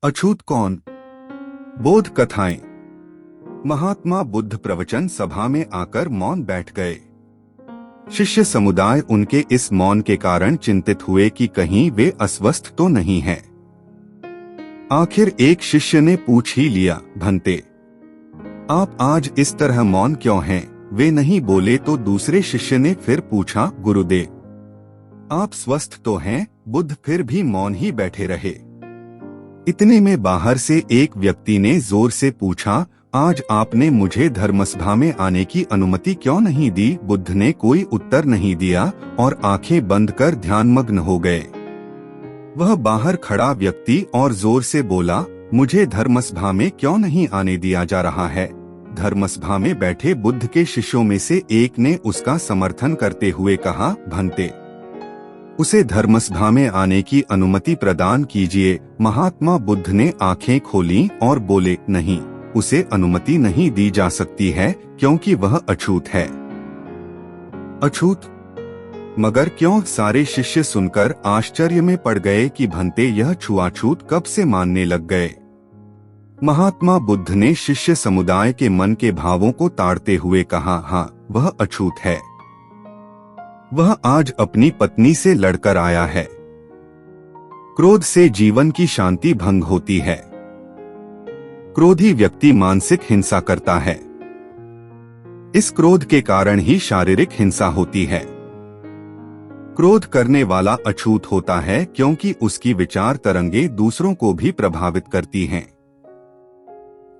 अछूत कौन? बोध कथाएं। महात्मा बुद्ध प्रवचन सभा में आकर मौन बैठ गए। शिष्य समुदाय उनके इस मौन के कारण चिंतित हुए कि कहीं वे अस्वस्थ तो नहीं हैं। आखिर एक शिष्य ने पूछ ही लिया, भंते, आप आज इस तरह मौन क्यों हैं? वे नहीं बोले तो दूसरे शिष्य ने फिर पूछा, गुरुदेव, आप स्वस्थ तो हैं? बुद्ध फिर भी मौन ही बैठे रहे। इतने में बाहर से एक व्यक्ति ने जोर से पूछा, आज आपने मुझे धर्मसभा में आने की अनुमति क्यों नहीं दी? बुद्ध ने कोई उत्तर नहीं दिया और आंखें बंद कर ध्यानमग्न हो गए। वह बाहर खड़ा व्यक्ति और जोर से बोला, मुझे धर्मसभा में क्यों नहीं आने दिया जा रहा है? धर्मसभा में बैठे बुद्ध के शिष्यों में से एक ने उसका समर्थन करते हुए कहा, भंते, उसे धर्मसभा में आने की अनुमति प्रदान कीजिए। महात्मा बुद्ध ने आंखें खोलीं और बोले, नहीं, उसे अनुमति नहीं दी जा सकती है क्योंकि वह अछूत है। अछूत? मगर क्यों? सारे शिष्य सुनकर आश्चर्य में पड़ गए कि भंते यह छुआछूत कब से मानने लग गए। महात्मा बुद्ध ने शिष्य समुदाय के मन के भावों को ताड़ते हुए कहा, हाँ, वह अछूत है। वह आज अपनी पत्नी से लड़कर आया है। क्रोध से जीवन की शांति भंग होती है। क्रोधी व्यक्ति मानसिक हिंसा करता है। इस क्रोध के कारण ही शारीरिक हिंसा होती है। क्रोध करने वाला अछूत होता है क्योंकि उसकी विचार तरंगे दूसरों को भी प्रभावित करती हैं।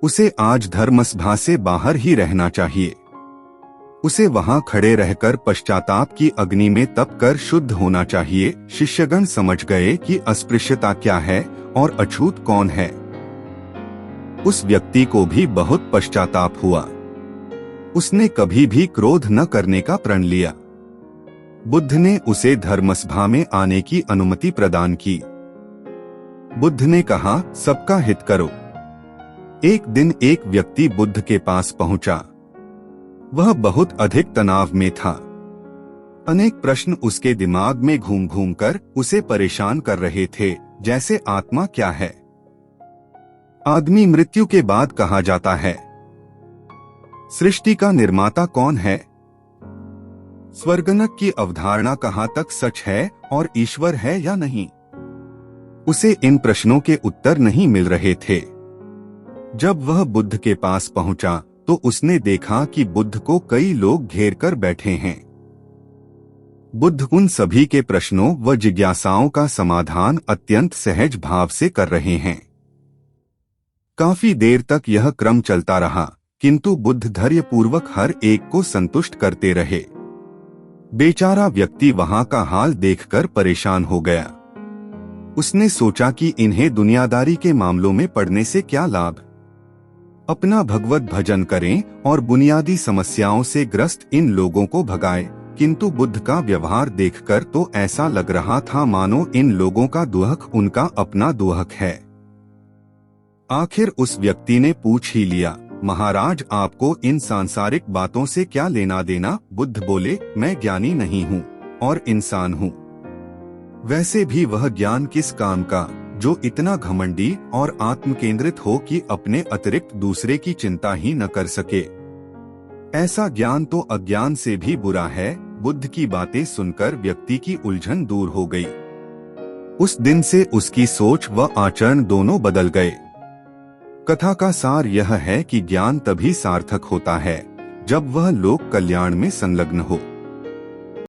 उसे आज धर्मसभा से बाहर ही रहना चाहिए। उसे वहां खड़े रहकर पश्चाताप की अग्नि में तप कर शुद्ध होना चाहिए। शिष्यगण समझ गए कि अस्पृश्यता क्या है और अछूत कौन है। उस व्यक्ति को भी बहुत पश्चाताप हुआ। उसने कभी भी क्रोध न करने का प्रण लिया। बुद्ध ने उसे धर्मसभा में आने की अनुमति प्रदान की। बुद्ध ने कहा, सबका हित करो। एक दिन एक व्यक्ति बुद्ध के पास पहुंचा। वह बहुत अधिक तनाव में था। अनेक प्रश्न उसके दिमाग में घूम घूम कर उसे परेशान कर रहे थे, जैसे आत्मा क्या है? आदमी मृत्यु के बाद कहा जाता है। सृष्टि का निर्माता कौन है? स्वर्गनरक की अवधारणा कहाँ तक सच है और ईश्वर है या नहीं? उसे इन प्रश्नों के उत्तर नहीं मिल रहे थे। जब वह बुद्ध के पास पहुंचा तो उसने देखा कि बुद्ध को कई लोग घेर कर बैठे हैं। बुद्ध उन सभी के प्रश्नों व जिज्ञासाओं का समाधान अत्यंत सहज भाव से कर रहे हैं। काफी देर तक यह क्रम चलता रहा, किंतु बुद्ध धैर्यपूर्वक हर एक को संतुष्ट करते रहे। बेचारा व्यक्ति वहां का हाल देखकर परेशान हो गया। उसने सोचा कि इन्हें दुनियादारी के मामलों में पड़ने से क्या लाभ। अपना भगवत भजन करें और बुनियादी समस्याओं से ग्रस्त इन लोगों को भगाएं। किंतु बुद्ध का व्यवहार देखकर तो ऐसा लग रहा था मानो इन लोगों का दुहक उनका अपना दुहक है। आखिर उस व्यक्ति ने पूछ ही लिया, महाराज, आपको इन सांसारिक बातों से क्या लेना देना? बुद्ध बोले, मैं ज्ञानी नहीं हूँ और इंसान हूँ। वैसे भी वह ज्ञान किस काम का जो इतना घमंडी और आत्म केंद्रित हो कि अपने अतिरिक्त दूसरे की चिंता ही न कर सके। ऐसा ज्ञान तो अज्ञान से भी बुरा है। बुद्ध की बातें सुनकर व्यक्ति की उलझन दूर हो गई। उस दिन से उसकी सोच व आचरण दोनों बदल गए। कथा का सार यह है कि ज्ञान तभी सार्थक होता है जब वह लोक कल्याण में संलग्न हो।